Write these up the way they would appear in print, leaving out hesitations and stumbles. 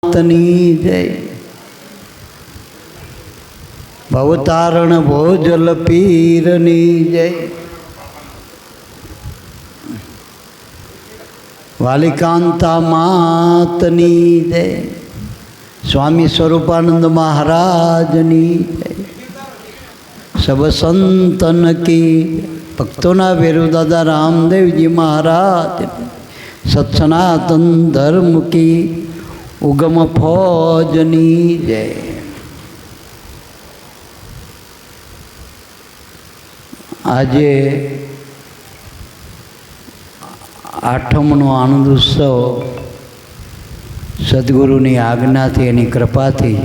માતની જય। ભવતારણ ભોજલ પીરની જય। વાલિકાંતા માતની જય। સ્વામી સ્વરૂપાનંદ મહારાજની જય। સબ સંતન કી। ભક્તોના વેરુ દાદા રામદેવજી મહારાજ। સત્સનાતન ધર્મ કી ઉગમ ફૌજની જય। આજે આઠમનો આનંદ ઉત્સવ સદગુરુની આજ્ઞાથી એની કૃપાથી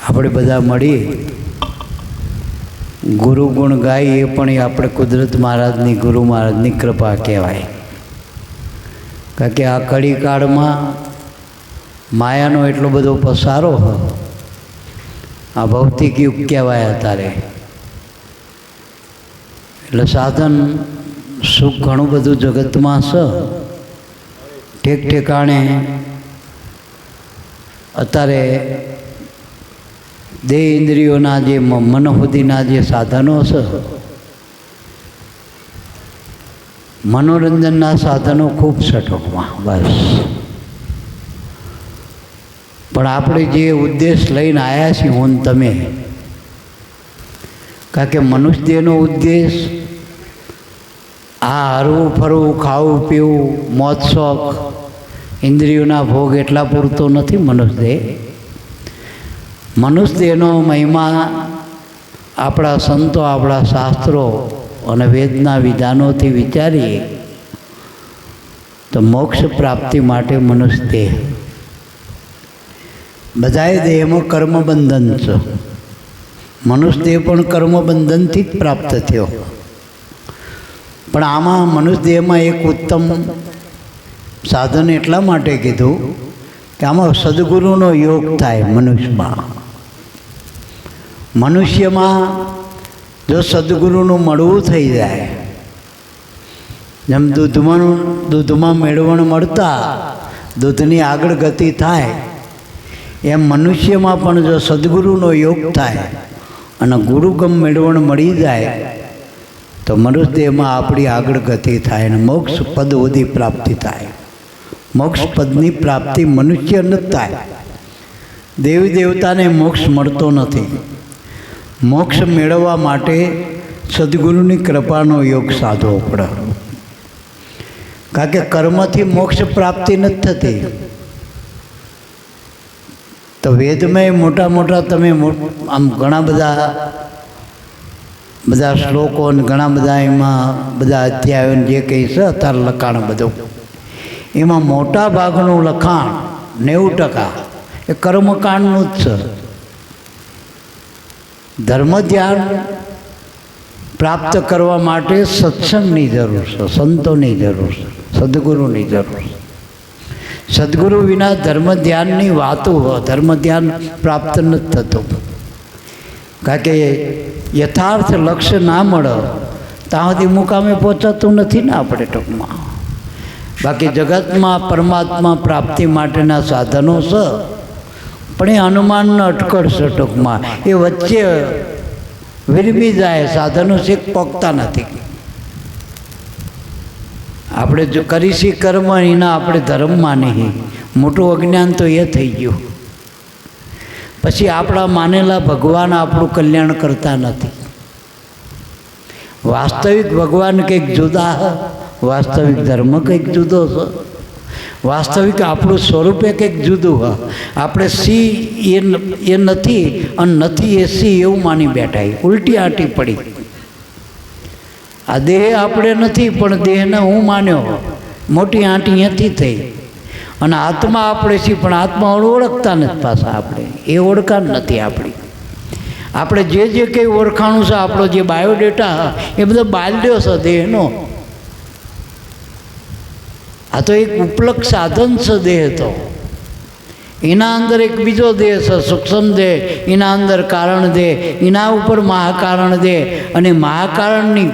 આપણે બધા મળી ગુરુ ગુણ ગાય એ પણ આપણે કુદરત મહારાજની ગુરુ મહારાજની કૃપા કહેવાય। કારણ કે આ કળી કાળમાં માયાનો એટલો બધો પસારો આ ભૌતિક યુગ કહેવાય અત્યારે। એટલે સાધન સુખ ઘણું બધું જગતમાં છે। ઠેક ઠેકાણે અત્યારે દેહ ઇન્દ્રિયોના જે મન સુધીના જે સાધનો છે મનોરંજનના સાધનો ખૂબ સટોકમાં બસ। પણ આપણે જે ઉદ્દેશ લઈને આવ્યા છીએ હું તમે, કારણ કે મનુષ્ય દેહનો ઉદ્દેશ આ હરવું ફરવું ખાવું પીવું મોજ શોખ ઇન્દ્રિયોના ભોગ એટલા પૂરતો નથી મનુષ્ય દેહ। મનુષ્ય દેહનો મહિમા આપણા સંતો આપણા શાસ્ત્રો અને વેદના વિધાનોથી વિચારીએ તો મોક્ષ પ્રાપ્તિ માટે મનુષ્ય દેહ બધાએ દેહમાં કર્મબંધન છે। મનુષ્ય દેહ પણ કર્મબંધનથી જ પ્રાપ્ત થયો। પણ આમાં મનુષ્ય દેહમાં એક ઉત્તમ સાધન એટલા માટે કીધું કે આમાં સદગુરુનો યોગ થાય મનુષ્યમાં। મનુષ્યમાં જો સદગુરુનું મળવું થઈ જાય, જેમ દૂધમાં મેળવણ મળતા દૂધની આગળ ગતિ થાય એમ મનુષ્યમાં પણ જો સદગુરુનો યોગ થાય અને ગુરુગમ મેળવણ મળી જાય તો મનુષ્ય દેહમાં આપણી આગળ ગતિ થાય અને મોક્ષ પદ સુધી પ્રાપ્તિ થાય। મોક્ષ પદની પ્રાપ્તિ મનુષ્ય ન થાય। દેવી દેવતાને મોક્ષ મળતો નથી। મોક્ષ મેળવવા માટે સદગુરુની કૃપાનો યોગ સાધવો પડે। કારણ કે કર્મથી મોક્ષ પ્રાપ્તિ નથી થતી। તો વેદમાં મોટા મોટા તમે આમ ઘણા બધા શ્લોકો અને ઘણા બધા એમાં બધા અધ્યાયો જે કંઈ છે અત્યારે લખાણ બધું એમાં મોટા ભાગનું લખાણ 90% એ કર્મકાંડનું જ છે। ધર્મ ધ્યાન પ્રાપ્ત કરવા માટે સત્સંગની જરૂર છે, સંતોની જરૂર છે, સદગુરુની જરૂર છે। સદગુરુ વિના ધર્મ ધ્યાનની વાતો ધર્મ ધ્યાન પ્રાપ્ત નથી થતું। કારણ કે યથાર્થ લક્ષ્ય ના મળે ત્યાં સુધી મુકામે પહોંચાતું નથી ને આપણે ટૂંકમાં। બાકી જગતમાં પરમાત્મા પ્રાપ્તિ માટેના સાધનો છે પણ એ હનુમાનનો અટકળ છે ટૂંકમાં। એ વચ્ચે વિરમી જાય, સાધનો શીખ પોકતા નથી। આપણે જો કરીશી કર્મ એના આપણે ધર્મમાં નહીં, મોટું અજ્ઞાન તો એ થઈ ગયું। પછી આપણા માનેલા ભગવાન આપણું કલ્યાણ કરતા નથી। વાસ્તવિક ભગવાન કંઈક જુદા, વાસ્તવિક ધર્મ કંઈક જુદો છે, વાસ્તવિક આપણું સ્વરૂપે કંઈક જુદું હ। આપણે સી એ નથી અને નથી એ સી એવું માની બેઠા, ઉલટી આંટી પડી। આ દેહ આપણે નથી પણ દેહને હું માન્યો, મોટી આંટી અહીંયાથી થઈ। અને આત્મા આપણે છીએ પણ આત્મા ઓળખતા નથી પાછા આપણે, એ ઓળખાણ નથી આપણી। આપણે જે કંઈ ઓળખાણું છે આપણો જે બાયોડેટા એ બધો બાલ્યો છે દેહનો। આ તો એક ઉપલક્ષ સાધન છે દેહ તો। એના અંદર એક બીજો દેહ છે સૂક્ષ્મ દેહ, એના અંદર કારણ દેહ, એના ઉપર મહાકારણ દેહ અને મહાકારણની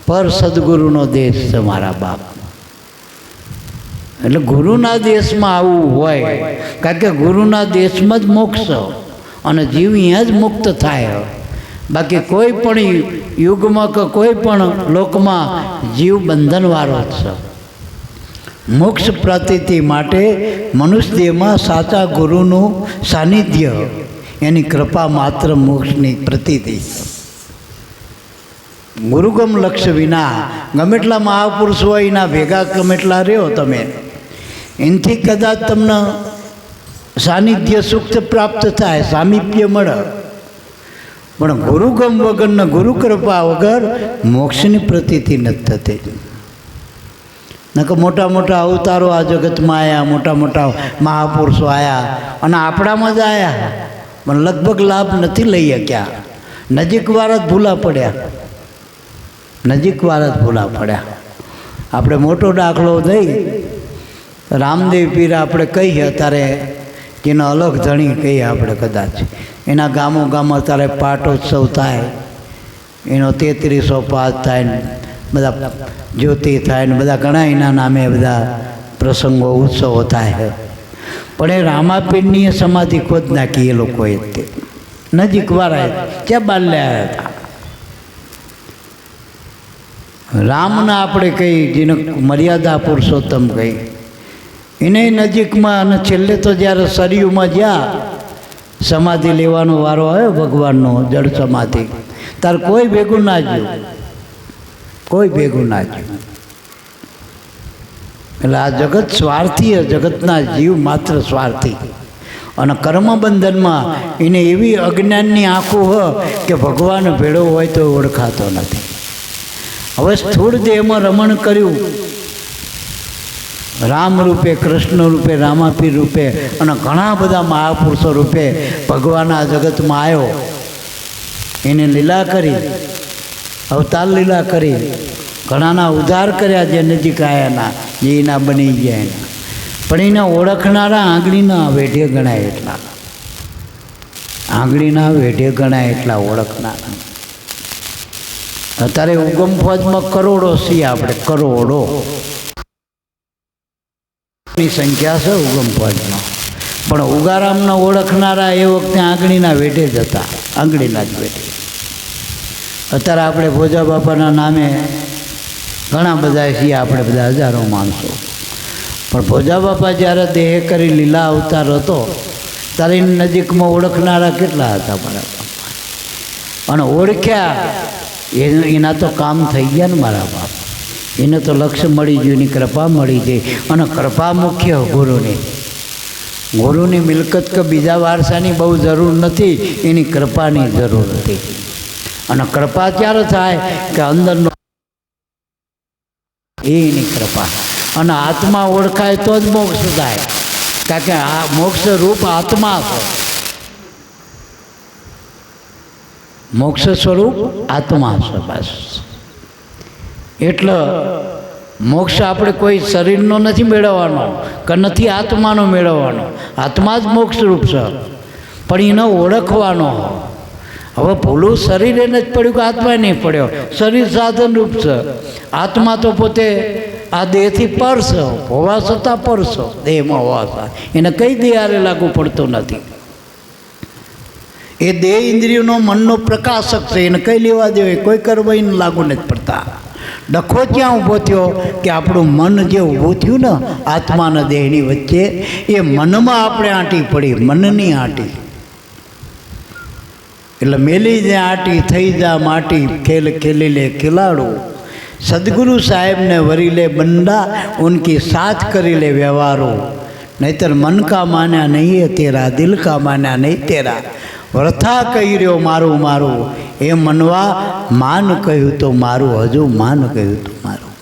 પર સદગુરુનો દેહ છે મારા બાપ। એટલે ગુરુના દેશમાં આવવું હોય, કારણ કે ગુરુના દેશમાં જ મોક્ષ અને જીવ અહીંયા જ મુક્ત થાય. બાકી કોઈ પણ યુગમાં કે કોઈ પણ લોકમાં જીવ બંધનવાળો જ છે. મોક્ષ પ્રતીતિ માટે મનુષ્ય દેહમાં સાચા ગુરુનું સાનિધ્ય, એની કૃપા માત્ર મોક્ષની પ્રતીતિ. ગુરુગમ લક્ષ્ય વિના ગમે એટલા મહાપુરુષ હોય એના ભેગા ગમે એટલા રહ્યો તમે, એનાથી કદાચ તમને સાનિધ્ય સુખ પ્રાપ્ત થાય, સામીપ્ય મળે, પણ ગુરુગમ વગરના ગુરુ કૃપા વગર મોક્ષની પ્રતીતિ નથી થતી. નકર મોટા મોટા અવતારો આ જગતમાં આવ્યા, મોટા મોટા મહાપુરુષો આવ્યા અને આપણામાં જ આવ્યા, પણ લગભગ લાભ નથી લઈ શક્યા. નજીકવાળા જ ભૂલા પડ્યા, નજીકવાળા જ ભૂલા પડ્યા. આપણે મોટો દાખલો દઈ રામદેવ પીર આપણે કહીએ અત્યારે, જેનો અલગ ધણી કહીએ આપણે કદાચ, એના ગામો ગામમાં અત્યારે પાટોત્સવ થાય, એનો 3300 પાઠ થાય ને બધા જ્યોતિ થાય ને બધા ઘણા એના નામે બધા પ્રસંગો ઉત્સવો થાય. પણ એ રામાપીરની સમાધિ ખોદ નાખી એ લોકોએ, તે નજીકવાળા ત્યાં બાલ્યા હતા. રામના આપણે કહી, જેને મર્યાદા પુરુષોત્તમ કહી, એને નજીકમાં, અને છેલ્લે તો જ્યારે સરયુમાં જ્યાં સમાધિ લેવાનો વારો આવ્યો ભગવાનનો, જળ સમાધિ, તાર કોઈ ભેગું ના જ્યું, કોઈ ભેગું ના જ્યું. એટલે આ જગત સ્વાર્થી, જગતના જીવ માત્ર સ્વાર્થી, અને કર્મબંધનમાં એને એવી અજ્ઞાનની આંખો હોય કે ભગવાન ભેળો હોય તો ઓળખાતો નથી. હવે સ્થૂળ દેહમાં રમણ કર્યું, રામ રૂપે, કૃષ્ણ રૂપે, રામાપીર રૂપે અને ઘણા બધા મહાપુરુષો રૂપે ભગવાન આ જગતમાં આવ્યો, એને લીલા કરી, અવતાર લીલા કરી, ઘણાના ઉદ્ધાર કર્યા, જે નજીક આવ્યાના, જે એના બની ગયા એના. પણ એને ઓળખનારા આંગળીના વેઢે ગણાય એટલા, આંગળીના વેઢે ગણાય એટલા ઓળખનારા. અત્યારે ઉગમ ફોજમાં કરોડો છીએ આપણે, કરોડો ની સંખ્યા છે ઉગમ ફોજમાં, પણ ઉગારામને ઓળખનારા એ વખતે આંગળીના વેઢે જ હતા, આંગળીના જ વેઢે. અત્યારે આપણે ભોજા બાપાના નામે ઘણા બધા છીએ, આપણે બધા હજારો માણસો, પણ ભોજા બાપા જ્યારે દેહ કરી લીલા અવતાર હતો ત્યારે નજીકમાં ઓળખનારા કેટલા હતા મારા બાપા, અને ઓળખ્યા એના તો કામ થઈ ગયા ને મારા બાપ, એને તો લક્ષ્ય મળી ગયું, એની કૃપા મળી ગઈ. અને કૃપા મુખ્ય ગુરુની, ગુરુની મિલકત કે બીજા વારસાની બહુ જરૂર નથી, એની કૃપાની જરૂર હતી. અને કૃપા ત્યારે થાય કે અંદરનો એની કૃપા, અને આત્મા ઓળખાય તો જ મોક્ષ થાય, કારણ કે આ મોક્ષ રૂપ આત્મા છે, મોક્ષ સ્વરૂપ આત્મા છે બસ. એટલે મોક્ષ આપણે કોઈ શરીરનો નથી મેળવવાનો કે નથી આત્માનો મેળવવાનો, આત્મા જ મોક્ષરૂપ છે, પણ એને ઓળખવાનો. હવે ભૂલું શરીર એને જ પડ્યું કે આત્મા નહીં પડ્યો, શરીર સાધનરૂપ છે, આત્મા તો પોતે આ દેહથી પર છે, હોવા છતાં પર છે, દેહમાં હોવા છતાં એને કઈ દેહારે લાગુ પડતો નથી. એ દેહ ઇન્દ્રિયોનો મનનો પ્રકાશક છે, એને કંઈ લેવા દેવાય, કોઈ કરવા એને લાગુ નથી પડતા. ડખો ક્યાં ઊભો થયો કે આપણું મન જે ઊભું થયું ને આત્માના દેહની વચ્ચે, એ મનમાં આપણે આંટી પડી, મનની આંટી. એટલે મેલી જે આંટી થઈ જા માટી, ખેલ ખેલી લે ખિલાડો, સદગુરુ સાહેબને વરી લે બંડા, ઉનકી સાથ કરી લે વ્યવહારો, નહીતર મન કા માન્યા નહીં તેરા, દિલ કા માન્યા નહીં તેરા, વ્રથા કહી રહ્યો મારું મારું, એ મનવા માન કહ્યું તો મારું, હજુ માન કહ્યું તો મારું.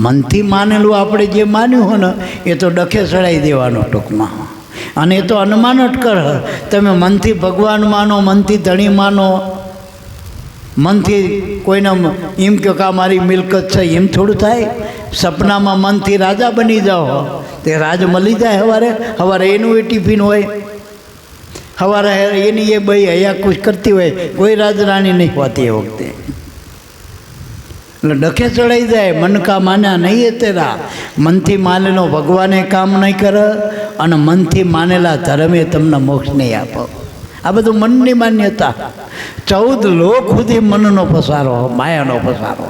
મનથી માનેલું આપણે જે માન્યું હોય ને એ તો ડખે ચડાવી દેવાનું ટૂંકમાં, અને એ તો અનુમાન જ કર. તમે મનથી ભગવાન માનો, મનથી ધણી માનો, મનથી કોઈને એમ કહો કે આ મારી મિલકત છે, એમ થોડું થાય. સપનામાં મનથી રાજા બની જાઓ, તે રાજ મળી જાય. સવારે સવારે એનું એ ટિફિન હોય, સવારે એની એ બઈ હયા કુછ કરતી હોય, કોઈ રાજરાણી નહીં હોતી એ વખતે. એટલે ડખે ચડાઈ જાય. મન કા માન્યા નહીં તેરા, મનથી માનેલો ભગવાને કામ નહીં કરે અને મનથી માનેલા ધર્મે તમને મોક્ષ નહીં આપો. આ બધું મનની માન્યતા. 14 લોક સુધી મનનો પસારો, માયાનો પસારો.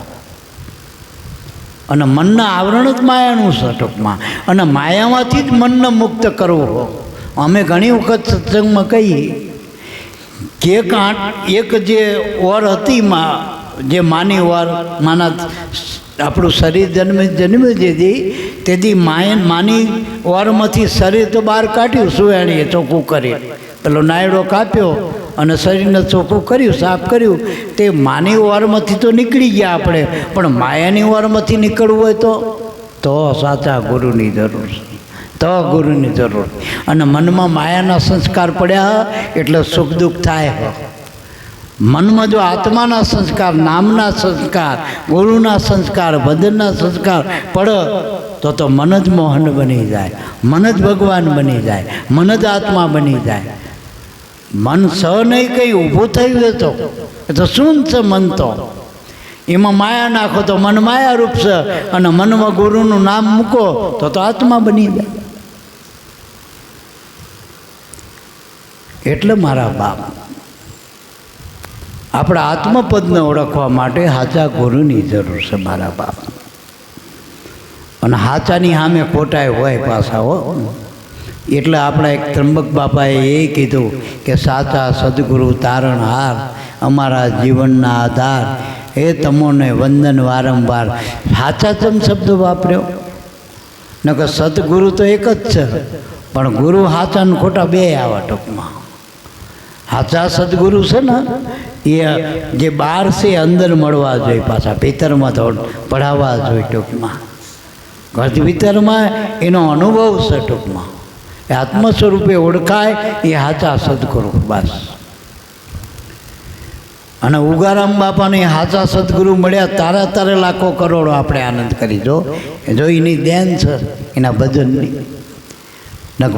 અને મનના આવરણ જ માયાનું છે ટૂંકમાં. અને માયામાંથી જ મનને મુક્ત કરવું. અમે ઘણી વખત સત્સંગમાં કહીએ કે એક જે ઓર હતી જે માની ઓર, માના આપણું શરીર જન્મ્યું તેથી માની ઓરમાંથી શરીર તો બહાર કાઢ્યું, સુવાણીએ ચોખ્ખું કરી, પેલો નાયડો કાપ્યો અને શરીરને ચોખ્ખું કર્યું, સાફ કર્યું. તે માની ઓરમાંથી તો નીકળી ગયા આપણે, પણ માયાની ઓરમાંથી નીકળવું હોય તો સાચા ગુરુની જરૂર છે, તો ગુરુની જરૂર. અને મનમાં માયાના સંસ્કાર પડ્યા એટલે સુખ દુઃખ થાય. મનમાં જો આત્માના સંસ્કાર, નામના સંસ્કાર, ગુરુના સંસ્કાર, ભજનના સંસ્કાર પડે તો મન જ મોહન બની જાય, મન જ ભગવાન બની જાય, મન જ આત્મા બની જાય. મન સ નહીં કંઈ ઊભું થયું તો શું છે મન? તો એમાં માયા નાખો તો મન માયા રૂપ છે, અને મનમાં ગુરુનું નામ મૂકો તો આત્મા બની જાય. એટલે મારા બાપ, આપણા આત્મપદને ઓળખવા માટે સાચા ગુરુની જરૂર છે મારા બાપ. અને સાચાની સામે ખોટાય હોય પાછા હો. એટલે આપણા એક ત્રંબક બાપાએ એ કીધું કે સાચા સદગુરુ તારણહાર, અમારા જીવનના આધાર, એ તમોને વંદન વારંવાર. સાચા ચમ શબ્દ વાપર્યો ન કે સદગુરુ તો એક જ છે, પણ ગુરુ સાચા ને ખોટા બે આવા ટૂંકમાં. સાચા સદગુરુ છે ને એ જે બહાર છે અંદર મળવા જોઈએ, પાછા ભીતરમાં તો પઢાવવા જોઈએ ટૂંકમાં. ભીતરમાં એનો અનુભવ છે ટૂંકમાં, એ આત્મ સ્વરૂપે ઓળખાય એ સાચા સદગુરુ બસ. અને ઉગારામ બાપાને સાચા સદગુરુ મળ્યા તારે લાખો કરોડો આપણે આનંદ કરી. જો એની દેન છે એના ભજનની.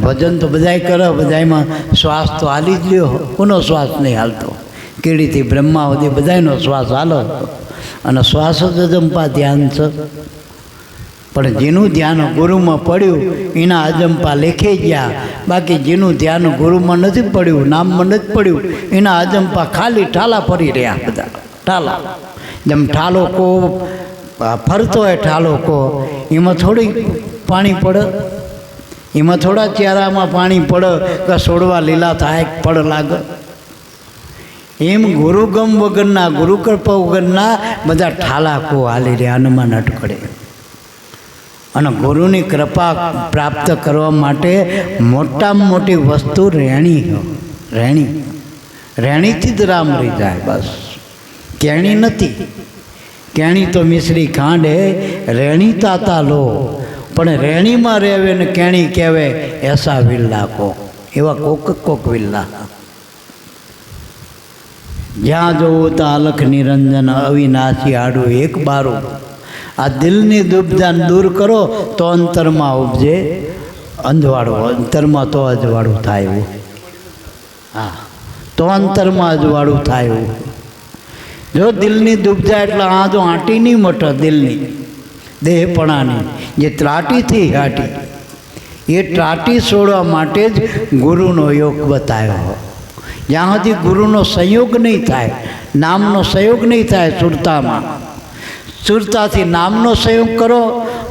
ભજન તો બધાય કરે, બધામાં શ્વાસ તો હાલી જ લ્યો, કોનો શ્વાસ નહીં હાલતો? કીડીથી બ્રહ્મા સુધી બધાનો શ્વાસ હાલો, અને શ્વાસ જ અજંપા ધ્યાન છે. પણ જેનું ધ્યાન ગુરુમાં પડ્યું એના અજંપા લેખાઈ ગયા. બાકી જેનું ધ્યાન ગુરુમાં નથી પડ્યું, નામમાં નથી પડ્યું, એના અજંપા ખાલી ઠાલા ફરી રહ્યા બધા. ઠાલા જેમ ઠાલો કો ફરતો હોય, ઠાલો કો એમાં થોડી પાણી પડે, એમાં થોડા ચહેરામાં પાણી પડે કે છોડવા લીલા થાય, ફળ લાગે. એમ ગુરુગમ વગરના, ગુરુકૃપા વગરના બધા ઠાલા કો હાલી રહ્યા, હનુમાન અટકડે. અને ગુરુની કૃપા પ્રાપ્ત કરવા માટે મોટામાં મોટી વસ્તુ રેણી. રેણીથી જ રામ રહી જાય બસ, કેણી નથી. કેણી તો મિશ્રી ખાંડે, રેણી તાતા લો. પણ રેણીમાં રહેવે ને કેણી કહેવે એસા વિલ્લા કો. એવા કોક વિલ્લા. જ્યાં જોવું ત્યાં અલખ નિરંજન, અવિનાશી આડું એક બારું. આ દિલની દુબજાન દૂર કરો તો અંતરમાં ઉપજે અંજવાળું. અંતરમાં તો અજવાળું થાય એવું. હા, તો અંતરમાં અજવાળું થાય એવું. જો દિલની દુબજા એટલે આ જો આંટી નહીં મટે દિલની, દેહપણાની જે ત્રાટીથી હાટી, એ ત્રાટી છોડવા માટે જ ગુરુનો યોગ બતાવ્યો. જ્યાં સુધી ગુરુનો સંયોગ નહીં થાય, નામનો સંયોગ નહીં થાય સુરતામાં, સુરતાથી નામનો સંયોગ કરો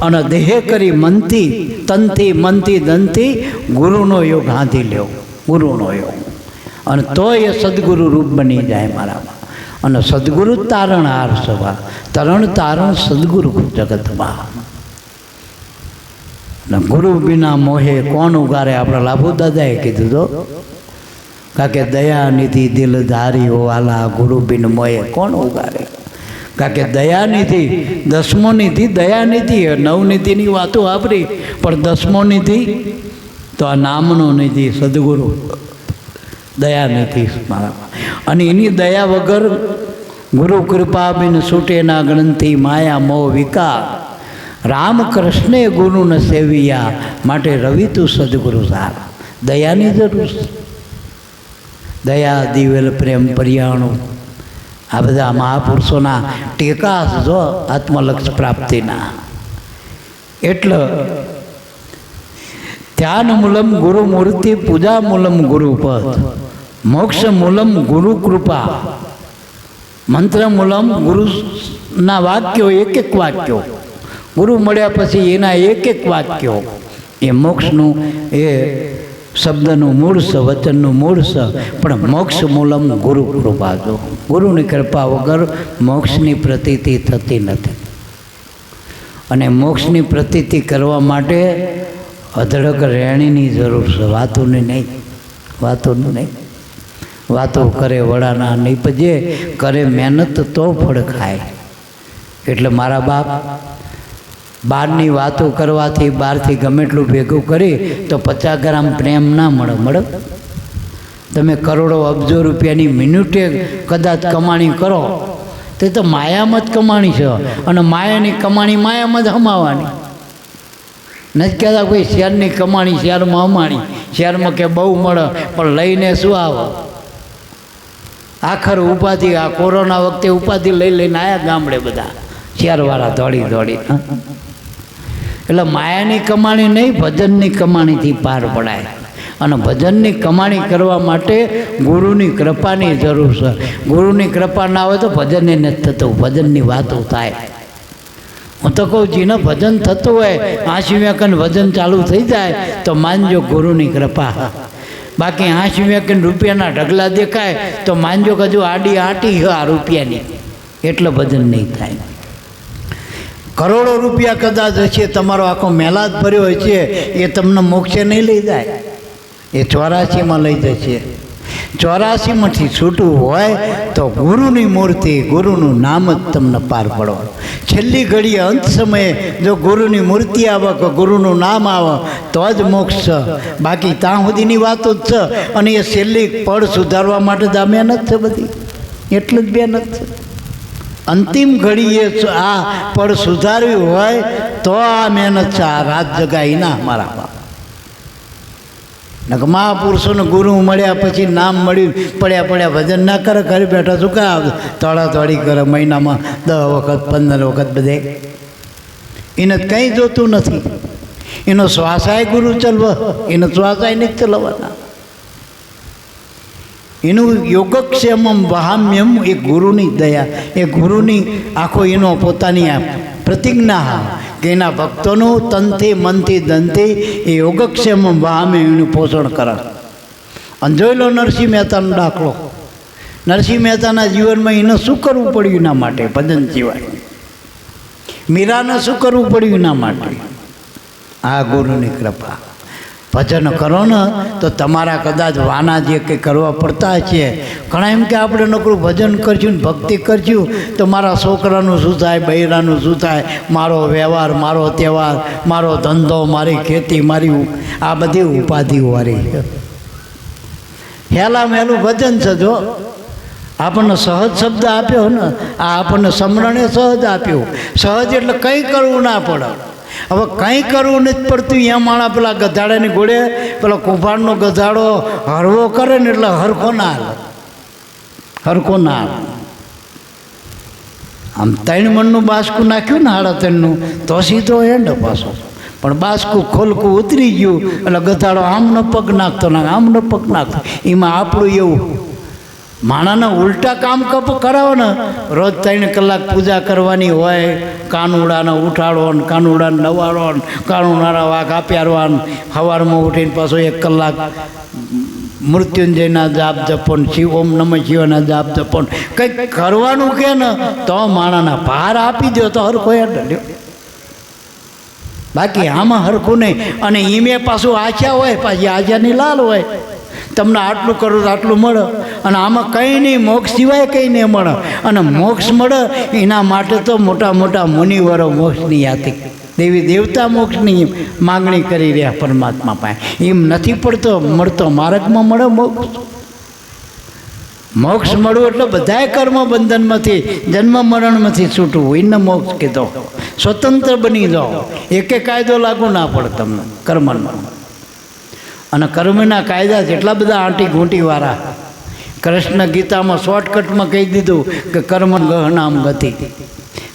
અને દેહ કરી મનથી, તનથી, મનથી, ધનથી ગુરુનો યોગ હાંધી લેવો, ગુરુનો યોગ. અને તો એ સદગુરુ રૂપ બની જાય મારામાં. અને સદગુરુ તારણહાર સભા, તારણ સદગુરુ જગતમાં. અને ગુરુ બિના મોહે કોણ ઉગારે? આપણા લાભુ દાદાએ કીધું તો કાકે દયાનિધિ દિલધારી હોવાલા, ગુરુ બિન મોહે કોણ ઉગારે? કારણ કે દયાનિધિ, 10મો નિધિ દયાનિધિ. 9 નિધિની વાતો વાપરી, પણ 10મો નિધિ તો આ નામનો નિધિ સદગુરુ દયાનિધિ મારા. અને એની દયા વગર ગુરુ કૃપા બિન છૂટેના ગ્રંથિ, માયા મોહ વિકાર. રામકૃષ્ણે ગુરુને સેવિયા, માટે રવિ તું સદગુરુ સાર. દયાની જરૂર છે. દયા દિવેલ પ્રેમ પર્યાણું, આ બધા મહાપુરુષોના ટેકા જો આત્મલક્ષ પ્રાપ્તિના. એટલે ધ્યાન મૂલમ ગુરુ મૂર્તિ, પૂજા મૂલમ ગુરુપદ, મોક્ષ મૂલમ ગુરુ કૃપા, મંત્ર મૂલમ ગુરુના વાક્યો, એક એક વાક્યો ગુરુ મળ્યા પછી એના એક વાક્યો એ મોક્ષનું, એ શબ્દનું મૂળ છે, વચનનું મૂળ છે. પણ મોક્ષ મૂલમ ગુરુ કૃપા. જો ગુરુની કૃપા વગર મોક્ષની પ્રતીતિ થતી નથી. અને મોક્ષની પ્રતીતિ કરવા માટે અધડક રહેણીની જરૂર છે, વાતોની નહીં. વાતોનું નહીં. વાતો કરે વડાના નહીં, જે કરે મહેનત તો ફળ ખાય. એટલે મારા બાપ બહારની વાતો કરવાથી, બહારથી ગમે એટલું ભેગું કરી તો 50 ગ્રામ પ્રેમ ના મળે. તમે કરોડો અબજો રૂપિયાની મિનિટે કદાચ કમાણી કરો તે તો માયામાં જ કમાણી છે. અને માયાની કમાણી માયામાં જ હમાવાની. નથી કહેતા કોઈ શેરની કમાણી શેરમાં હમાણી. શેરમાં કે બહુ મળે પણ લઈને શું આવે? આખર ઉપાધિ. આ કોરોના વખતે ઉપાધિ લઈને આવ્યા ગામડે બધા શેરવાળા દોડી. એટલે માયાની કમાણી નહીં, ભજનની કમાણીથી પાર પડાય. અને ભજનની કમાણી કરવા માટે ગુરુની કૃપાની જરૂર છે. ગુરુની કૃપા ના હોય તો ભજન એ નથી થતું. ભજનની વાતો થાય. હું તો કહું જીને ભજન થતું હોય, 80 વેકન ભજન ચાલુ થઈ જાય તો માનજો ગુરુની કૃપા. બાકી 80 વેકન રૂપિયાના ઢગલા દેખાય તો માનજો કે હજુ આડી આટી આ રૂપિયાની, એટલે ભજન નહીં થાય. કરોડો રૂપિયા કદાચ હશે, તમારો આખો મેલાદ ભર્યો હોય છે, એ તમને મોક્ષે નહીં લઈ જાય. એ 84માં લઈ જશે. 84માંથી છૂટવું હોય તો ગુરુની મૂર્તિ, ગુરુનું નામ જ તમને પાર પડવાનું. છેલ્લી ઘડીએ અંત સમયે જો ગુરુની મૂર્તિ આવે કે ગુરુનું નામ આવે તો જ મોક્ષ છે. બાકી ત્યાં સુધીની વાતો જ છે. અને એ છેલ્લી પળ સુધારવા માટે જ આ મહેનત છે બધી. એટલું જ મહેનત છે. અંતિમ ઘડીએ આ પળ સુધારવી હોય તો આ મહેનત છે. આ રાત જગાઈ ના મારા બાપ. મહાપુરુષોને ગુરુ મળ્યા પછી નામ મળ્યું, પડ્યા ભજન ના કરે, ઘરે બેઠા શું કા તોડાતોડી કરે મહિનામાં 10 વખત 15 વખત બધે. એને કંઈ જોતું નથી. એનો શ્વાસાય ગુરુ ચલવો, એનો શ્વાસાય નથી ચલાવવાના. એનું યોગક્ષેમમ વહામ્યમ એ ગુરુની દયા, એ ગુરુની આખો એનો પોતાની પ્રતિજ્ઞા કે એના ભક્તોનું તનથી મનથી ધનથી એ યોગક્ષેમમ વહામ્ય એનું પોષણ કરે. અને જોઈ લો નરસિંહ મહેતાનો દાખલો. નરસિંહ મહેતાના જીવનમાં એને શું કરવું પડ્યું એના માટે? ભજન સિવાય. મીરાને શું કરવું પડ્યું એના માટે? આ ગુરુની કૃપા. ભજન કરો ને તો તમારા કદાચ વાના જે કંઈ કરવા પડતા છે. ઘણા એમ કે આપણે નકરું ભજન કરશું ને ભક્તિ કરશું તો મારા છોકરાનું શું થાય, બૈરાનું શું થાય, મારો વ્યવહાર, મારો તહેવાર, મારો ધંધો, મારી ખેતી, મારી આ બધી ઉપાધિવાળી છે. હેલા મેલું ભજન છે. જો આપણને સહજ શબ્દ આપ્યો ને, આ આપણને સમરણે સહજ આપ્યો. સહજ એટલે કંઈ કરવું ના પડે. હવે કંઈ કરવું નથી પડતું. એ માણા પેલા ગધાડાની ઘોડે પેલા કુંભારનો ગધાડો હરવો કરે ને એટલે હરખો ના હાલે. આમ 3 મણનું બાસકું નાખ્યું ને 3.5 તો સીધો એંડ પાછો. પણ બાસકું ખોલકું ઉતરી ગયું એટલે ગધાડો આમનો પગ નાખતો આમનો પગ નાખતો. એમાં આપણું એવું માણાના ઉલટા કામ કરાવો ને. રોજ 3 કલાક પૂજા કરવાની હોય, કાનુડાને ઉઠાડો ને, કાનુડાને નવાડો ને, કાનુડાના વાઘ આપ્યારવા ને, સવારમાં ઉઠીને પાછો 1 કલાક મૃત્યુંજયના જાપ જપો ને, ઓમ નમઃ શિવાયના જાપ જપો ને, કંઈક કરવાનું કે ને તો માણાના ભાર આપી દો તો હરખો હેડ્યો. બાકી આમાં હરખું નહીં. અને ઈમે પાછું આશા હોય, પાછી આશાની લાલ હોય. તમને આટલું કરો તો આટલું મળે. અને આમાં કંઈ નહીં, મોક્ષ સિવાય કંઈ નહીં મળે. અને મોક્ષ મળે એના માટે તો મોટા મોટા મુનિવરો મોક્ષની યાતિ, દેવી દેવતા મોક્ષની માગણી કરી રહ્યા પરમાત્મા પાસે. એમ નથી મળતો માર્ગમાં મળે મોક્ષ. મોક્ષ મળવું એટલે બધાય કર્મ બંધનમાંથી, જન્મ મરણમાંથી છૂટવું, એને મોક્ષ કીધો. સ્વતંત્ર બની જાઓ, એકે કાયદો લાગુ ના પડે તમને કર્મનો. અને કર્મના કાયદા જેટલા બધા આંટી ઘૂંટીવાળા કૃષ્ણ ગીતામાં શોર્ટકટમાં કહી દીધું કે કર્મ ગહનામ ગતિ,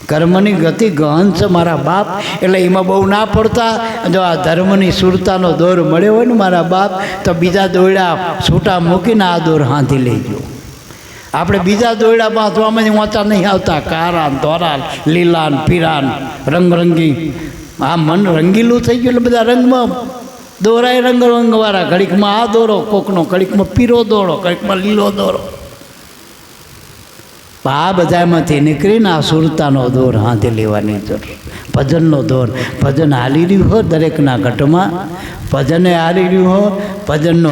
કર્મની ગતિ ગહન છે મારા બાપ. એટલે એમાં બહુ ના પડતા. જો આ ધર્મની સુરતાનો દોર મળ્યો હોય ને મારા બાપ, તો બીજા દોરડા છૂટા મૂકીને આ દોર હાંધી લેજો. આપણે બીજા દોરડામાં તો અમે ઊંચા નહીં આવતા. કારાન ધોરાન લીલાન પીરાન રંગરંગી, આ મન રંગીલું થઈ ગયું એટલે બધા રંગમાં દોરાય, રંગવાળા. ઘડીકમાં આ દોરો કોકનો, ઘડીકમાં પીરો દોરો, ઘડીકમાં લીલો દોરો. આ બધામાંથી નીકળીને આ સુરતાનો દોર હાથે લેવાની જરૂર. ભજનનો દોર, ભજન હાલી રહ્યું હોય દરેકના ઘટમાં, ભજને હાલી રહ્યું હોય ભજનનો.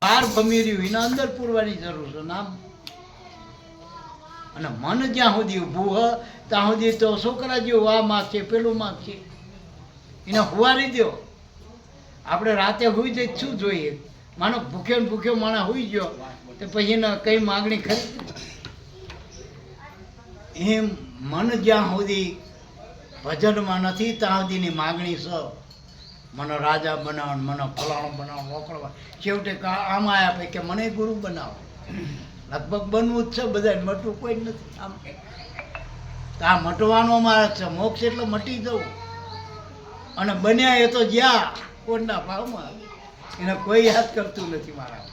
બહાર ભમી રહ્યું એના અંદર પૂરવાની જરૂર છે નામ. અને મન જ્યાં સુધી ઊભું હોય ત્યાં સુધી તો છોકરા જેવું આ માગશે પેલું માગશે, એને હુવારી દો. આપણે રાતે હોઈ જઈ શું જોઈએ? માનો ભૂખ્યો ને ભૂખ્યો માણસ હોઈ ગયો તો પછી એને કઈ માગણી ખરી? એમ મન જ્યાં સુધી ભજનમાં નથી ત્યાં સુધીની માગણી છે. મને રાજા બનાવો, મને ફલાણો બનાવો, મોકળવા. છેવટે આમાં આવ્યા પછી કે મને ગુરુ બનાવો. લગભગ બનવું જ છે બધા, મટવું કોઈ જ નથી. આમ આ મટવાનો મારે છે. મોક્ષ એટલે મટી જવું. અને બન્યા એ તો જ્યાં કોણના ભાવમાં, એને કોઈ યાદ કરતું નથી. મારા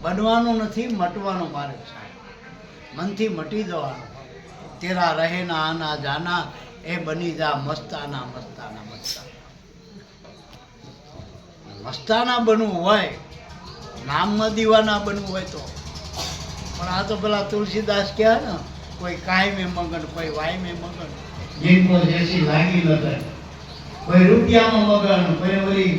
બનવાનું નથી, મટવાનું મારે છે. મનથી મટી જવાનું. તેરા રહે ના આના જાના, એ બની જા મસ્તાના મસ્તાના મસ્તા. મસ્તાના બનવું હોય, નામમાં દીવાના બનવું હોય તો. પણ આ તો પેલા તુલસીદાસ કહે ને, કોઈ કાયમે મગન, કોઈ વાયમે મગન, જીनको જૈસી લાગી લગન, કોઈ રૂપિયામાં મગન, કોઈ ઓલી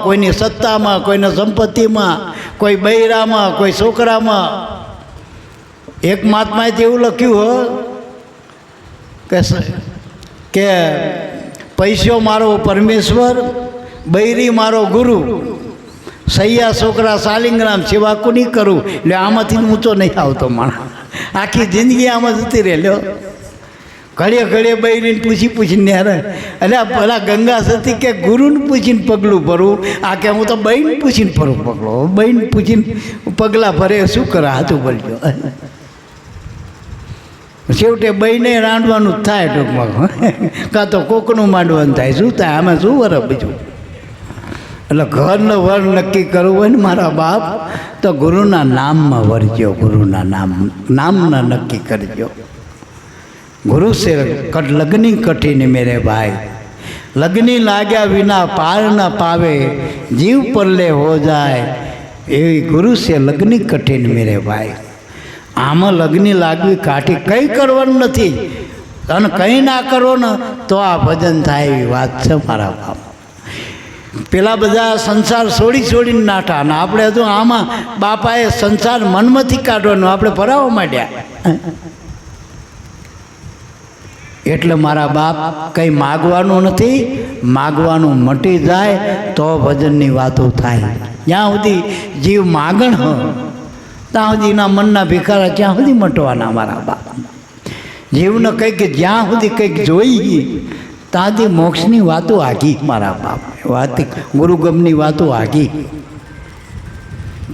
કોઈની સત્તામાં, કોઈની સંપત્તિમાં, કોઈ બૈરામાં, કોઈ છોકરામાં. એક મહાત્માએ એવું લખ્યું કે પૈસો મારો પરમેશ્વર, બૈરી મારો ગુરુ, સૈયા છોકરા શાલિંગ્રામ, સેવા કોની કરું. એટલે આમાંથી ઊંચો નહીં આવતો માણસ. આખી જિંદગી આમાં જતી રહે. લ્યો ઘડીએ ઘડીએ બૈરીને પૂછીને યાર, એટલે પેલા ગંગા સતી કે ગુરુને પૂછીને પગલું ભરવું, આ કે હું તો બહેન પૂછીને ભરું પગલો. બહેન પૂછીને પગલાં ભરે શું કરે? હાથું ભરજો. છેવટે બહેને રાંધવાનું જ થાય ટૂંકમાં, કાં તો કોકનું માંડવાનું થાય. શું થાય આમાં? શું વર બીજું? એટલે ઘરનો વર નક્કી કરવું હોય ને મારા બાપ, તો ગુરુના નામમાં વરજો. ગુરુના નામના નક્કી કરજો. ગુરુ સે લગ્ની કઠિન મેરે ભાઈ, લગ્ની લાગ્યા વિના પાર ન પાવે, જીવ પરલે હો જાય, એવી ગુરુ સે લગ્ની કઠિન મેરે ભાઈ. આમાં લગ્ની લાગવી કાઠી, કંઈ કરવાનું નથી. અને કંઈ ના કરો ને તો આ ભજન થાય એવી વાત છે મારા બાપ. પેલા બધા સંસાર છોડીને નાઠા, અને આપણે તો આમાં બાપાએ સંસાર મનમાંથી કાઢવાનો, આપણે ભરાવા માંડ્યા. એટલે મારા બાપ કંઈ માગવાનું નથી, માગવાનું મટી જાય તો ભજનની વાતો થાય. જ્યાં સુધી જીવ માગણ હોય ત્યાં સુધી એના મનના ભિખારા ત્યાં સુધી મટવાના મારા બાપ. જીવને કંઈક જ્યાં સુધી કંઈક જોઈ ત્યાં સુધી મોક્ષની વાતો આગી મારા બાપ. વાત ગુરુગમની વાતો આગી.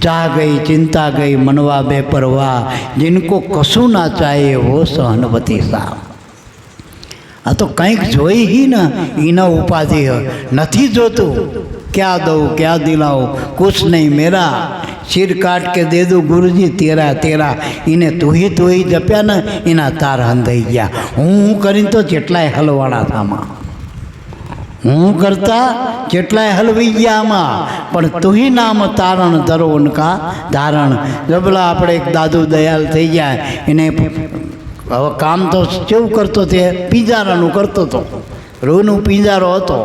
ચાહ ગઈ ચિંતા ગઈ મનવા બેપરવાહ, जिनको કશું ના ચાહે वो સહનવતી સા. આ તો કંઈક જોઈ ही ને એના ઉપાધિ નથી જોતું. क्या દઉં क्या દિલાઉં, कुछ नहीं मेरा, सिर काट के दे दो गुरुजी तेरा तेरा. એને તું જપ્યા ને એના તાર હંધાઈ ગયા. હું કરીને તો કેટલાય હલવાણા થામાં, હું કરતા કેટલાય હલવી ગયા આમાં. પણ તુહી નામ તારણ ધરો ઉનકા ધારણ. જબલા આપણે એક દાદુ દયાલ થઈ ગયા, એને હવે કામ તો કેવું કરતો તે પિંજારાનું કરતો હતો. રૂનું પિંજારો હતો,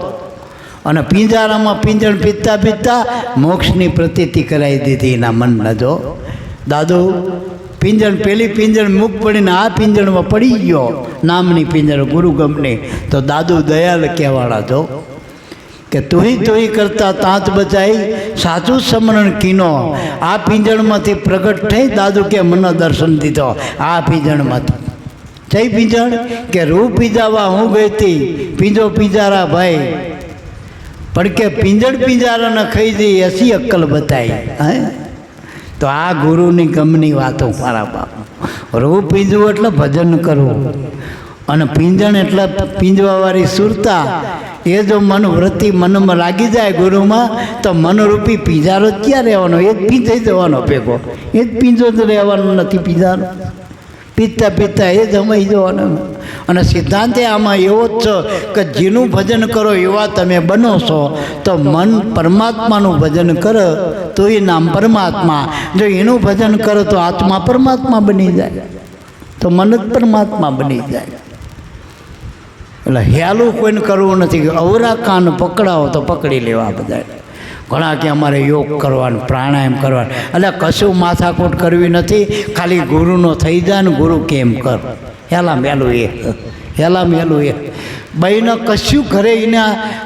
અને પિંજારામાં પિંજણ પીતા પીતા મોક્ષની પ્રતીતિ કરાવી દીધી એના મનને. જો દાદુ પિંજણ, પેલી પિંજણ મૂક પડીને આ પિંજણમાં પડી ગયો, નામની પિંજણ ગુરુગમની. તો દાદુ દયાલ કહેવાળા જો કે તુહી કરતા તાંત બચાઈ, સાચું સમરણ કીનો. આ પિંજણમાંથી પ્રગટ થઈ દાદુ કે મને દર્શન દીધો આ પિંજણમાંથી. જઈ પીંજણ કે રૂ પીજાવા હું ગઈ હતી પીંજો પીંજારા ભાઈ પણ કે પીંજણ પીંજારાને ખાઈ જઈ એસી અક્કલ બતાવી. હે તો આ ગુરુની ગમની વાતો મારા બાપ. રૂ પીંજવું એટલે ભજન કરવું અને પીંજણ એટલે પીંજવાવાળી સુરતા. એ જો મન વૃત્તિ મનમાં લાગી જાય ગુરુમાં તો મનરૂપી પીંજારો જ ક્યાં રહેવાનો? એ જ પીંજાઈ જવાનો ભેગો. એ જ પીંજો જ રહેવાનો નથી પીંજારો. પીતા પીતા એ જ જમાઈ જવાનો. અને સિદ્ધાંતે આમાં એવો જ છે કે જેનું ભજન કરો એવા તમે બનો છો. તો મન પરમાત્માનું ભજન કરે તો એ નામ પરમાત્મા. જો એનું ભજન કરો તો આત્મા પરમાત્મા બની જાય, તો મન જ પરમાત્મા બની જાય. એટલે હેલું કોઈને કરવું નથી કે અવરા કાન પકડાવો તો પકડી લેવા બધા. ઘણા કે અમારે યોગ કરવાનું, પ્રાણાયામ કરવાનું, એટલે કશું માથાકૂટ કરવી નથી. ખાલી ગુરુનો થઈ જાય ને ગુરુ કેમ કર, હેલા મેલું એ હેલા મેલું એ બહીને કશું ઘરે એને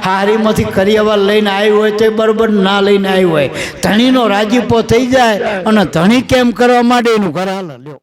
હારીમાંથી કરિયાવાર લઈને આવ્યું હોય તો બરાબર, ના લઈને આવ્યું હોય ધણીનો રાજીપો થઈ જાય અને ધણી કેમ કરવા માટે એનું ઘર હાલ લ્યો.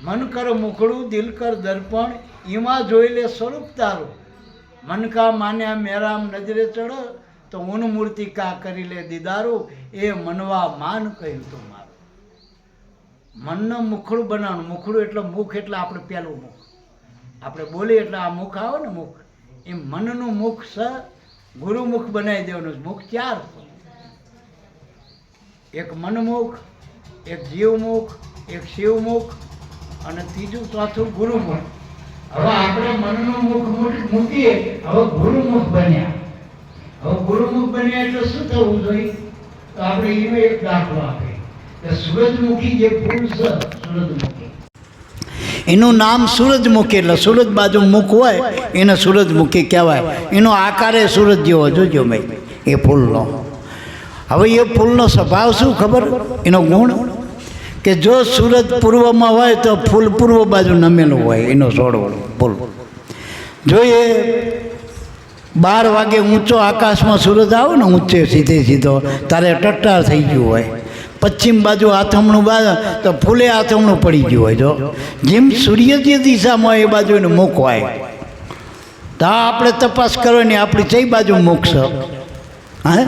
મન કર મુખડું દિલ કર દર્પણ એમાં જોઈ લે સ્વરૂપ તારું. મન કા માન્યા મેરામ નજરે ચડ તો ઊન મૂર્તિ કા કરી લે દીદારું. એ મનવા માન કહ્યું તું મારું. મનનું મુખડું બનાવવાનું. મુખડું એટલે મુખ એટલે આપણે પહેલું મુખ, આપણે બોલીએ એટલે આ મુખ આવે ને મુખ, એ મનનું મુખ છે. ગુરુમુખ બનાવી દેવાનું. મુખ ચાર, એક મનમુખ, એક જીવમુખ, એક શિવમુખ અને ત્રીજું ચોથું ગુરુમુખ. હવે આપણે મનનું મુખ મૂકીએ, હવે ગુરુમુખ બન્યા. હવે ગુરુમુખ બન્યા એટલે શું થવું જોઈએ? તો આપણે એનો એક દાખલો આપીએ કે સૂરજમુખી જે ફૂલ છે, સૂરજમુખી એનું નામ સૂરજમુખી. એટલે સૂરજ બાજુ મુખ હોય એને સૂરજમુખી કહેવાય. એનો આકારે સૂરજ જેવો, જોજો ભાઈ એ ફૂલનો. હવે એ ફૂલનો સ્વભાવ શું ખબર? એનો ગુણ કે જો સૂરજ પૂર્વમાં હોય તો ફૂલ પૂર્વ બાજુ નમેલું હોય. એનો છોડવો ફૂલ જો એ 12 વાગે ઊંચો આકાશમાં સૂરજ આવે ને ઊંચે સીધે સીધો, તારે ટટ્ટાર થઈ ગયું હોય. પશ્ચિમ બાજુ આથમણું બાજુ તો ફૂલે આથમણું પડી ગયું હોય. જો જેમ સૂર્ય જે દિશામાં હોય એ બાજુ એને મુખ હોય. તો આપણે તપાસ કરવાની આપણી કઈ બાજુ મુખ છે. હા,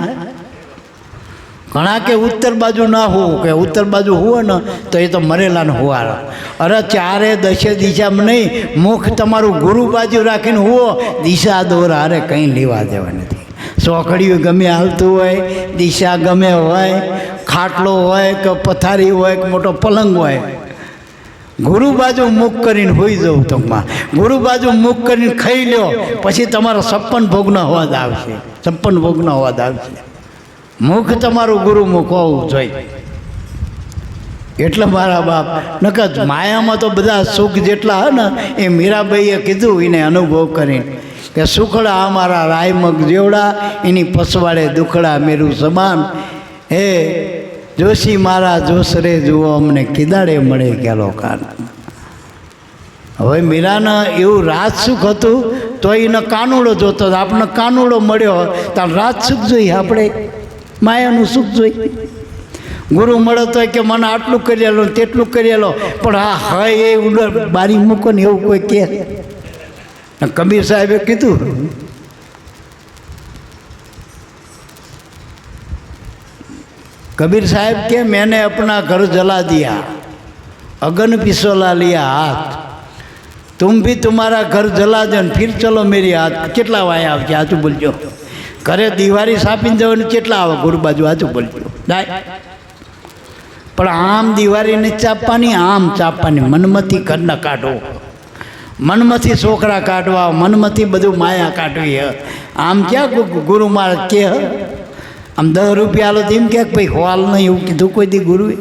ઘણા કે ઉત્તર બાજુ ના હોવું, કે ઉત્તર બાજુ હોય ને તો એ તો મરેલાને હોવાળો. અરે ચારે દશે દિશામાં નહીં, મુખ તમારું ગુરુ બાજુ રાખીને હોવો. દિશા દોરા અરે કંઈ લેવા દેવા નથી. સોકડીઓ ગમે હાલતું હોય, દિશા ગમે હોય, ખાટલો હોય કે પથારી હોય કે મોટો પલંગ હોય, ગુરુ બાજુ મુખ કરીને હોઈ જવું. ટૂંકમાં ગુરુ બાજુ મુખ કરીને ખાઈ લ્યો, પછી તમારો 56 ભોગનો અવાજ આવશે. 56 ભોગનો અવાજ આવશે. મુખ તમારું ગુરુમુખ હોવું જોઈએ. એટલે મારા બાપ નકર માયામાં તો બધા સુખ જેટલા હે ને એ મીરાબાઈએ કીધું એને અનુભવ કરીને કે સુખડા અમારા રાયમગ જેવડા, એની પસવાડે દુખડા મેરું સમાન. હે જોશી મારા જોશરે જુઓ અમને કિદાડે મળે ગેલો કાન. હવે મીરાને એવું રાજ સુખ હતું તો એને કાનુડો જોતો. આપણને કાનુડો મળ્યો તો રાજ સુખ જોઈએ, આપણે માયાનું સુખ જોઈ. ગુરુ મળે તો કે મને આટલું કરી લો તેટલું કરી લો, પણ હા હા એ ઉડર બારી મૂકો ને એવું કોઈ કહે. કબીર સાહેબે કીધું, कबीर साहब के मैंने अपना घर जला दिया, अगन पिसोला लिया हाथ, तुम भी तुम्हारा घर जला दो फिर चलो मेरी हाथ. કેટલા વાય આવશે આચું બોલજો. ઘરે દિવાળી સાપીને જવાનું કેટલા આવે ગુરુ બાજુ આચું બોલજો. પણ આમ દિવાળી ને ચાપવાની, આમ ચાપવાની. મનમાંથી ઘર ન કાઢો, મનમાંથી છોકરા કાઢવા, મનમાંથી બધું માયા કાઢવી. આમ ક્યાં ગુરુ મહારાજ કે આમ 10 રૂપિયા આલો તેમ કે ભાઈ હોલ નહીં એવું કીધું કોઈ દી ગુરુએ?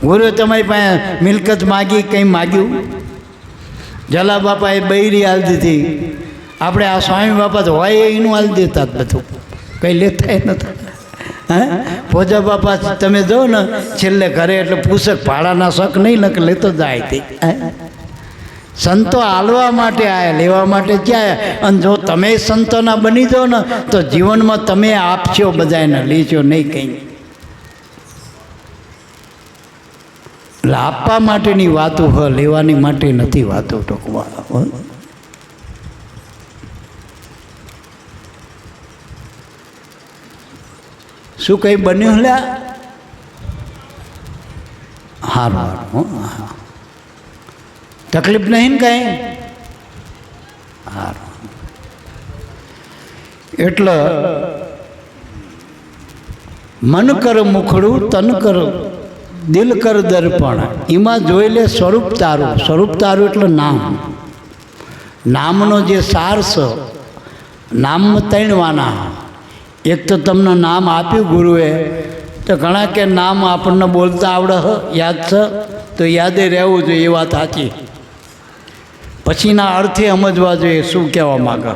ગુરુએ તમારી પાસે મિલકત માગી, કંઈ માગ્યું? જલા બાપાએ બૈરી હાલ દીધી, આપણે આ સ્વામી બાપા તો હોય એનું હાલ દેતા જ બધું, કંઈ લેતા નતા. હા, ભોજા બાપા તમે જો ને છેલ્લે ઘરે એટલે પૂછક ભાડાના શક નહીં લખ લેતો જાય તે. સંતો હાલવા માટે આયા, લેવા માટે ક્યાં? અને જો તમે સંતોના બની જાઓ ને તો જીવનમાં તમે આપશો બધાને, લેશો નહીં કંઈ. એટલે આપવા માટેની વાતો હ, લેવાની માટે નથી વાતો ટોકવા. શું કંઈ બન્યું? લ્યા હારું, હા, તકલીફ નહીં ને કાંઈ? હારું. એટલે મન કર મુખડું, તન કર દિલ કર દર્પણ, એમાં જોઈ લે સ્વરૂપ તારું. સ્વરૂપ તારું એટલે નામ. નામનો જે સાર છે, નામમાં તણવાના. એક તો તમને નામ આપ્યું ગુરુએ, તો ઘણા કે નામ આપણને બોલતા આવડે યાદ છે તો યાદે રહેવું જોઈએ, એ વાત સાચી. પછીના અર્થે સમજવા જોઈએ શું કહેવા માગે.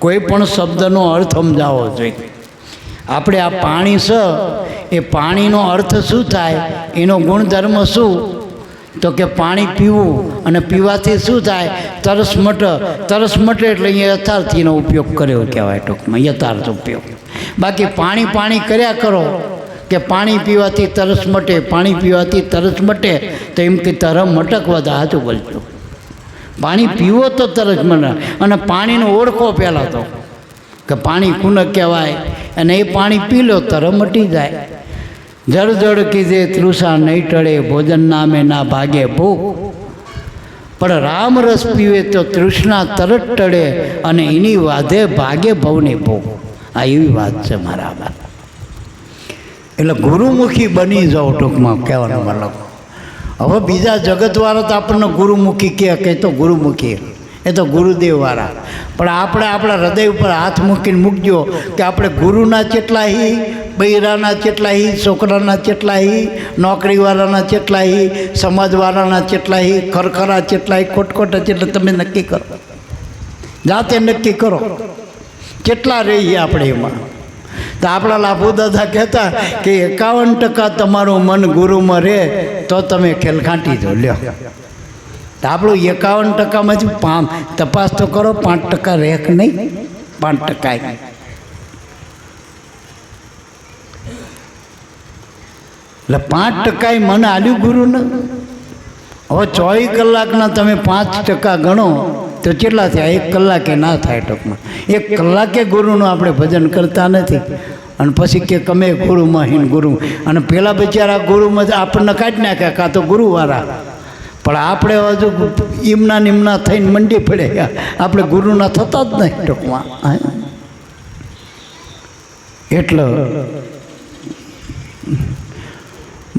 કોઈ પણ શબ્દનો અર્થ સમજાવવો જોઈએ. આપણે આ પાણી છે, એ પાણીનો અર્થ શું થાય, એનો ગુણધર્મ શું? તો કે પાણી પીવું, અને પીવાથી શું થાય? તરસ મટે. તરસ મટે એટલે અહીંયા યથાર્થીનો ઉપયોગ કર્યો કહેવાય, ટૂંકમાં યથાર્થ ઉપયોગ. બાકી પાણી પાણી કર્યા કરો કે પાણી પીવાથી તરસ મટે, પાણી પીવાથી તરસ મટે, તો એમ કે તરફ મટકવા સાચું બોલજો. પાણી પીવો તો તરસ મટે. અને પાણીનો ઓળખો પહેલાં તો કે પાણી કુને કહેવાય, અને એ પાણી પી લો તરફ મટી જાય. જળ જળ કીધે તૃષા નહીં ટળે, ભોજન નામે ના ભાગે ભૂખ. પણ રામ રસ પીવે તો તૃષ્ણા તરત ટળે, અને એની વાધે ભાગે ભવની ભૂખ. આ એવી વાત છે મારા બા. એટલે ગુરુમુખી બની જાઓ, ટૂંકમાં કહેવાનો મતલબ. હવે બીજા જગતવાળા તો આપણને ગુરુમુખી કહે તો ગુરુમુખી, એ તો ગુરુદેવવાળા. પણ આપણે આપણા હૃદય ઉપર હાથ મૂકીને મૂકજો કે આપણે ગુરુના કેટલા હી, બૈરાના કેટલા હી, છોકરાના કેટલા હી, નોકરીવાળાના કેટલા હી, સમાજવાળાના કેટલા હી, ખરખરા કેટલા હી, ખોટખોટા કેટલા, તમે નક્કી કરો, જાતે નક્કી કરો કેટલા રહીએ આપણે એમાં. તો આપણા લાભુ દાદા કહેતા કે 51% તમારું મન ગુરુમાં રહે તો તમે ખેલખાંટી દો. લ્યો, તો આપણું 51%માંથી તપાસ તો કરો, 5% રહે કે નહીં? 5%. એટલે 5% મન આલ્યું ગુરુને. હવે 24 કલાકના તમે 5% ગણો તો કેટલા થયા? 1 કલાકે ના થાય ટૂંકમાં. 1 કલાકે ગુરુનું આપણે ભજન કરતા નથી, અને પછી કે તમે ગુરુમાં હિન ગુરુ. અને પેલા બિચારા ગુરુમાં આપણને કાઢી નાખ્યા, કાં તો ગુરુવાળા. પણ આપણે હજુ ઈમના નિમના થઈને મંડી પડે, આપણે ગુરુના થતા જ નહીં ટૂંકમાં. એટલે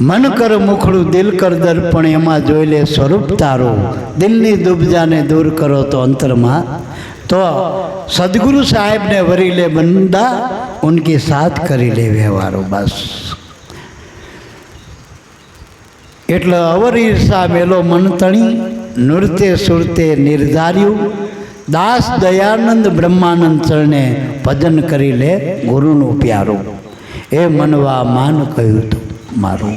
મન કર મુખડું, દિલ કર દર્પણ, એમાં જોઈ લે સ્વરૂપ તારું. દિલની દુબજાને દૂર કરો તો અંતરમાં, તો સદગુરુ સાહેબને વરી લે બંદા, ઉનકી સાથ કરી લે વ્યવહારો. બસ. એટલે અવર ઈર્ષા મેલો મન તણી, નૃત્ય સુરતે નિર્ધાર્યું. દાસ દયાનંદ બ્રહ્માનંદ ચરણે ભજન કરી લે ગુરુનું પ્યારું. એ મનવા માન કહ્યું તું મારું.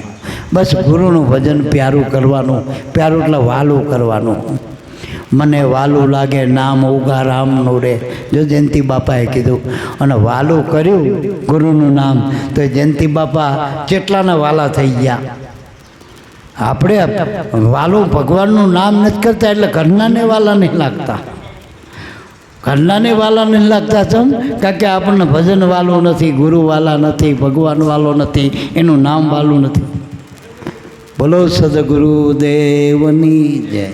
બસ ગુરુનું ભજન પ્યારું કરવાનું. પ્યારું એટલે વાલું કરવાનું. મને વાલું લાગે નામ ઉગા રામનું રે, જો જયંતિ બાપાએ કીધું. અને વાલું કર્યું ગુરુનું નામ, તો જયંતિ બાપા કેટલાના વાલા થઈ ગયા. આપણે વાલું ભગવાનનું નામ નથી કરતા એટલે ઘરનાને વાલા નહીં લાગતા. ઘરનાને વાલા નહીં લાગતા ચમ? કારણ કે આપણને ભજન વાલું નથી, ગુરુ વાલા નથી, ભગવાન વાલો નથી, એનું નામ વાલું નથી. બોલો સદગુરુદેવની જય.